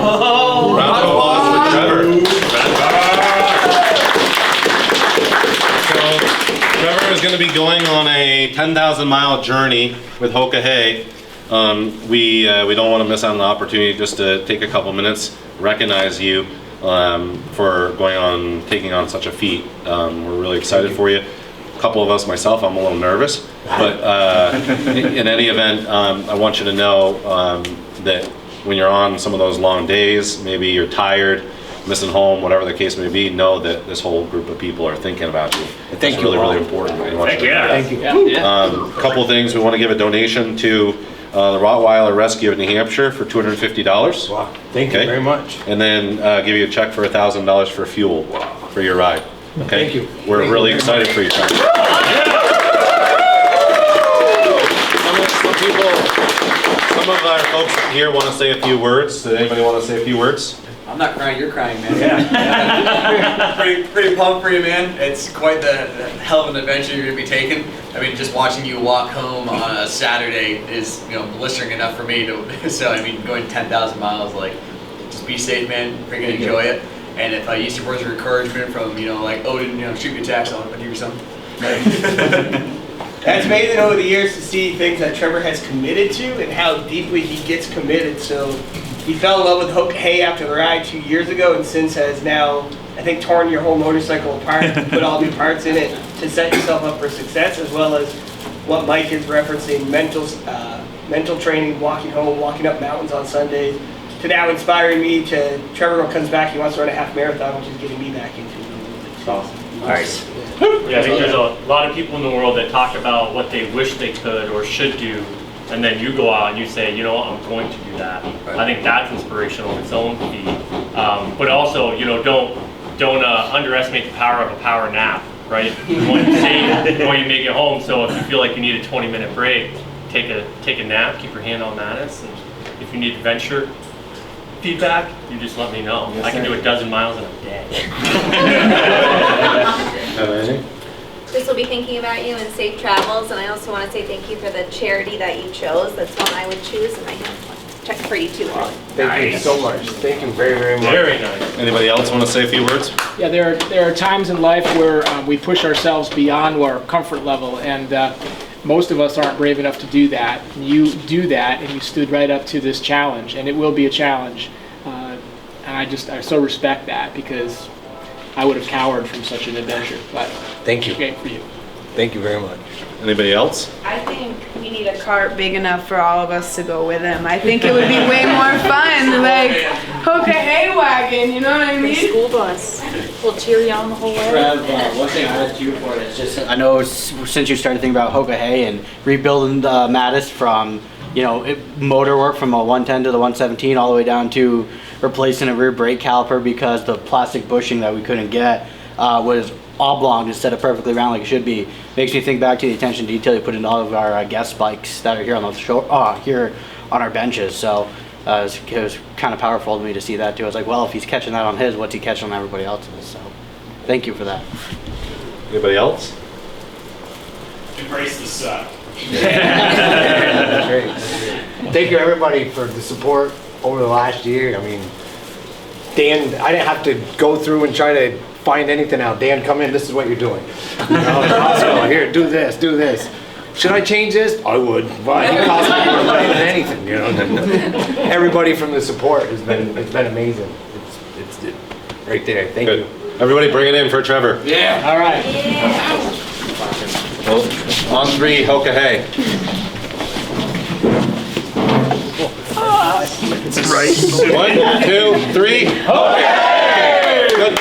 Oh, round of applause for Trevor. So Trevor is going to be going on a 10,000-mile journey with Hoka Hay. We don't want to miss out on the opportunity just to take a couple minutes, recognize you for taking on such a feat. We're really excited for you. A couple of us, myself, I'm a little nervous, but in any event, I want you to know that when you're on some of those long days, maybe you're tired, missing home, whatever the case may be, know that this whole group of people are thinking about you. Thank you. Really, really important. Thank you. Thank you. A couple of things. We want to give a donation to the Rottweiler Rescue of New Hampshire for $250. Wow. Thank you very much. And then give you a check for $1,000 for fuel for your ride. Okay. Thank you. We're really excited for you, Trevor. Some of our folks here want to say a few words. Does anybody want to say a few words? I'm not crying, you're crying, man. Yeah. pretty pumped for you, man. It's quite the hell of an adventure you're gonna be taking. I mean, just watching you walk home on a Saturday is, blistering enough for me to. So I mean, going 10,000 miles, like, just be safe, man. Freaking enjoy it. And if I use your words of encouragement from, like Odin, shoot me a text, I'll give you something. It's amazing over the years to see things that Trevor has committed to and how deeply he gets committed. So he fell in love with Hoka Hay after the ride 2 years ago, and since has now, I think, torn your whole motorcycle apart, put all new parts in it to set yourself up for success, as well as what Mike is referencing, mental training, walking home, walking up mountains on Sundays, to now inspiring me to Trevor comes back, he wants to run a half marathon, which is getting me back into it. Awesome. Nice. Yeah, I think there's a lot of people in the world that talk about what they wish they could or should do, and then you go out and you say, I'm going to do that. I think that's inspirational in its own feat. But also, don't underestimate the power of a power nap, right? When you make it home. So if you feel like you need a 20-minute break, take a nap, keep your hand on Mattis, and if you need adventure feedback, you just let me know. Yes, I can do a dozen miles in a day. Chris will be thinking about you and safe travels, and I also want to say thank you for the charity that you chose. That's one I would choose, and I have one check for you too. Thank you so much. Thank you very, very much. Very nice. Anybody else want to say a few words? Yeah, there are times in life where we push ourselves beyond our comfort level, and most of us aren't brave enough to do that. You do that, and you stood right up to this challenge, and it will be a challenge. And I so respect that, because I would have cowered from such an adventure. But thank you. Great for you. Thank you very much. Anybody else? I think we need a cart big enough for all of us to go with him. I think it would be way more fun, like Hoka Hay wagon, you know what I mean? School bus. We'll cheer you on the whole way. Trev, one thing I had to you for is just, I know since you started thinking about Hoka Hay and rebuilding the Mattis from, motor work from a 110 to the 117 all the way down to replacing a rear brake caliper because the plastic bushing that we couldn't get was oblong instead of perfectly round like it should be. Makes me think back to the attention to detail you put into all of our guest bikes that are here on the here on our benches. So it was kind of powerful to me to see that too. I was like, well, if he's catching that on his, what's he catching on everybody else's? So thank you for that. Anybody else? Embrace the suck. Great. Thank you everybody for the support over the last year. I mean, Dan, I didn't have to go through and try to find anything out. Dan, come in, this is what you're doing. Here, do this, do this. Should I change this? I would, but it costs me more money than anything, Everybody from the support it's been amazing. It's right there. Thank you. Everybody bring it in for Trevor. Yeah. All right. Yeah. Well, on 3, Hoka Hay. Right. 1, 2, 3, Hoka Hay! Good.